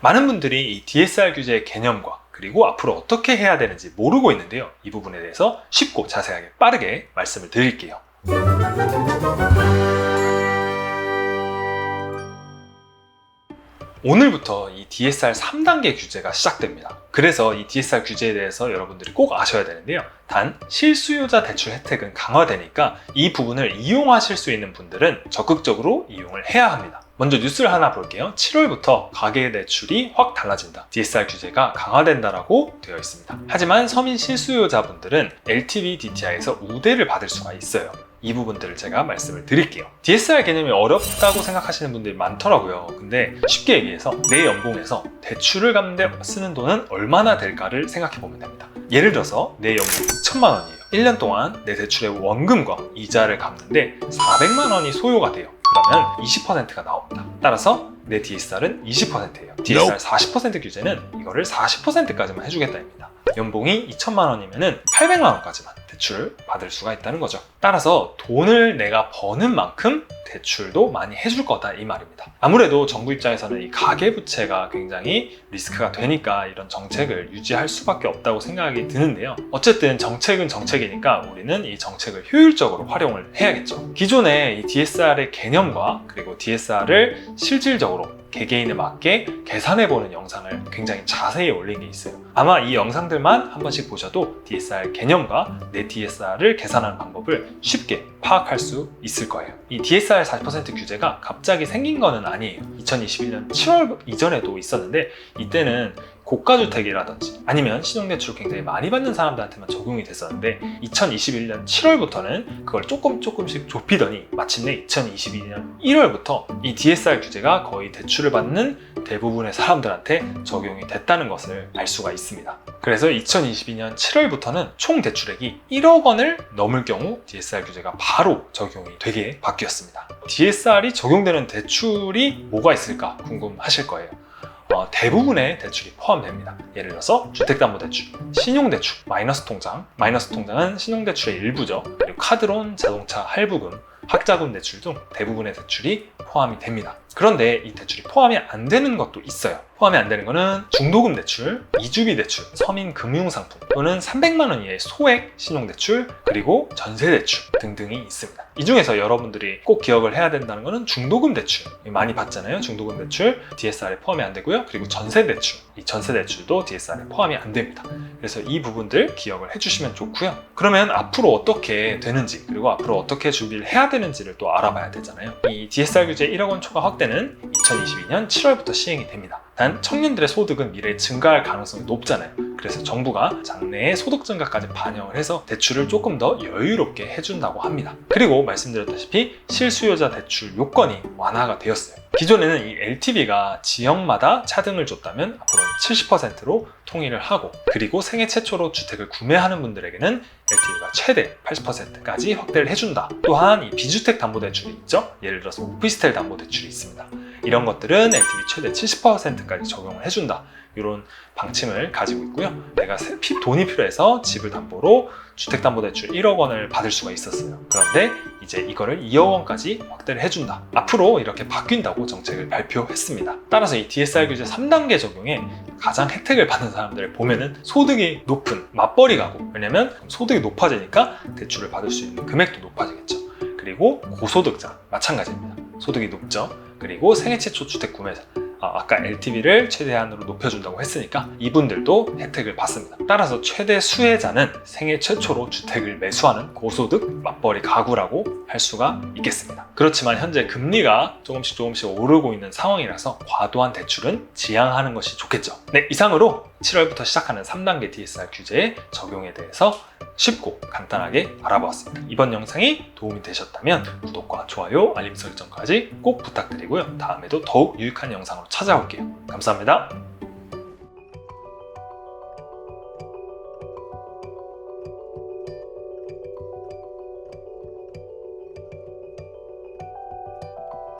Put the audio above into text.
많은 분들이 이 DSR 규제의 개념과 그리고 앞으로 어떻게 해야 되는지 모르고 있는데요. 이 부분에 대해서 쉽고 자세하게 빠르게 말씀을 드릴게요. 오늘부터 이 DSR 3단계 규제가 시작됩니다. 그래서 이 DSR 규제에 대해서 여러분들이 꼭 아셔야 되는데요. 단 실수요자 대출 혜택은 강화되니까 이 부분을 이용하실 수 있는 분들은 적극적으로 이용을 해야 합니다. 먼저 뉴스를 하나 볼게요. 7월부터 가계대출이 확 달라진다. DSR 규제가 강화된다라고 되어 있습니다. 하지만 서민 실수요자분들은 LTV DTI에서 우대를 받을 수가 있어요. 이 부분들을 제가 말씀을 드릴게요. DSR 개념이 어렵다고 생각하시는 분들이 많더라고요. 근데 쉽게 얘기해서 내 연봉에서 대출을 갚는데 쓰는 돈은 얼마나 될까를 생각해 보면 됩니다. 예를 들어서 내 연봉이 2천만 원이에요. 1년 동안 내 대출의 원금과 이자를 갚는데 400만 원이 소요가 돼요. 그러면 20%가 나옵니다. 따라서 내 DSR은 20%예요. DSR 40% 규제는 이거를 40%까지만 해주겠다입니다. 연봉이 2천만 원이면 800만 원까지만 대출을 받을 수가 있다는 거죠. 따라서 돈을 내가 버는 만큼 대출도 많이 해줄 거다 이 말입니다. 아무래도 정부 입장에서는 이 가계부채가 굉장히 리스크가 되니까 이런 정책을 유지할 수밖에 없다고 생각이 드는데요. 어쨌든 정책은 정책이니까 우리는 이 정책을 효율적으로 활용을 해야겠죠. 기존의 이 DSR의 개념과 그리고 DSR을 실질적으로 개개인에 맞게 계산해보는 영상을 굉장히 자세히 올린 게 있어요. 아마 이 영상들만 한 번씩 보셔도 DSR 개념과 내 DSR을 계산하는 방법을 쉽게 파악할 수 있을 거예요. 이 DSR 40% 규제가 갑자기 생긴 거는 아니에요. 2021년 7월 이전에도 있었는데 이때는 고가주택이라든지 아니면 신용대출을 굉장히 많이 받는 사람들한테만 적용이 됐었는데 2021년 7월부터는 그걸 조금씩 좁히더니 마침내 2022년 1월부터 이 DSR 규제가 거의 대출을 받는 대부분의 사람들한테 적용이 됐다는 것을 알 수가 있습니다. 그래서 2022년 7월부터는 총 대출액이 1억 원을 넘을 경우 DSR 규제가 바로 적용이 되게 바뀌었습니다. DSR이 적용되는 대출이 뭐가 있을까 궁금하실 거예요. 대부분의 대출이 포함됩니다. 예를 들어서 주택담보대출, 신용대출, 마이너스 통장, 마이너스 통장은 신용대출의 일부죠. 그리고 카드론, 자동차 할부금, 학자금 대출 등 대부분의 대출이 포함이 됩니다. 그런데 이 대출이 포함이 안 되는 것도 있어요. 포함이 안 되는 거는 중도금 대출, 이주비 대출, 서민 금융상품 또는 300만 원 이하의 소액 신용대출, 그리고 전세대출 등등이 있습니다. 이 중에서 여러분들이 꼭 기억을 해야 된다는 거는 중도금 대출 많이 받잖아요. 중도금 대출 DSR에 포함이 안 되고요. 그리고 전세대출, 이 전세대출도 DSR에 포함이 안 됩니다. 그래서 이 부분들 기억을 해주시면 좋고요. 그러면 앞으로 어떻게 되는지 그리고 앞으로 어떻게 준비를 해야 되는지를 또 알아봐야 되잖아요. 이 DSR 규제 1억 원 초과 확대는 2022년 7월부터 시행이 됩니다. 단 청년들의 소득은 미래에 증가할 가능성이 높잖아요. 그래서 정부가 장래의 소득 증가까지 반영을 해서 대출을 조금 더 여유롭게 해준다고 합니다. 그리고 말씀드렸다시피 실수요자 대출 요건이 완화가 되었어요. 기존에는 이 LTV가 지역마다 차등을 줬다면 앞으로는 70%로 통일을 하고, 그리고 생애 최초로 주택을 구매하는 분들에게는 LTV가 최대 80%까지 확대를 해준다. 또한 이 비주택 담보대출이 있죠. 예를 들어서 오피스텔 담보대출이 있습니다. 이런 것들은 LTV 최대 70%까지 적용을 해준다. 이런 방침을 가지고 있고요. 내가 돈이 필요해서 집을 담보로 주택담보대출 1억 원을 받을 수가 있었어요. 그런데 이제 이거를 2억 원까지 확대를 해준다. 앞으로 이렇게 바뀐다고 정책을 발표했습니다. 따라서 이 DSR 규제 3단계 적용에 가장 혜택을 받는 사람들을 보면은 소득이 높은 맞벌이 가구, 왜냐면 소득이 높아지니까 대출을 받을 수 있는 금액도 높아지겠죠. 그리고 고소득자 마찬가지입니다. 소득이 높죠. 그리고 생애 최초 주택 구매자, 아까 LTV를 최대한으로 높여준다고 했으니까 이분들도 혜택을 받습니다. 따라서 최대 수혜자는 생애 최초로 주택을 매수하는 고소득 맞벌이 가구라고 할 수가 있겠습니다. 그렇지만 현재 금리가 조금씩 오르고 있는 상황이라서 과도한 대출은 지양하는 것이 좋겠죠. 네, 이상으로 7월부터 시작하는 3단계 DSR 규제의 적용에 대해서 쉽고 간단하게 알아보았습니다. 이번 영상이 도움이 되셨다면 구독과 좋아요, 알림 설정까지 꼭 부탁드리고요. 다음에도 더욱 유익한 영상으로 찾아올게요. 감사합니다.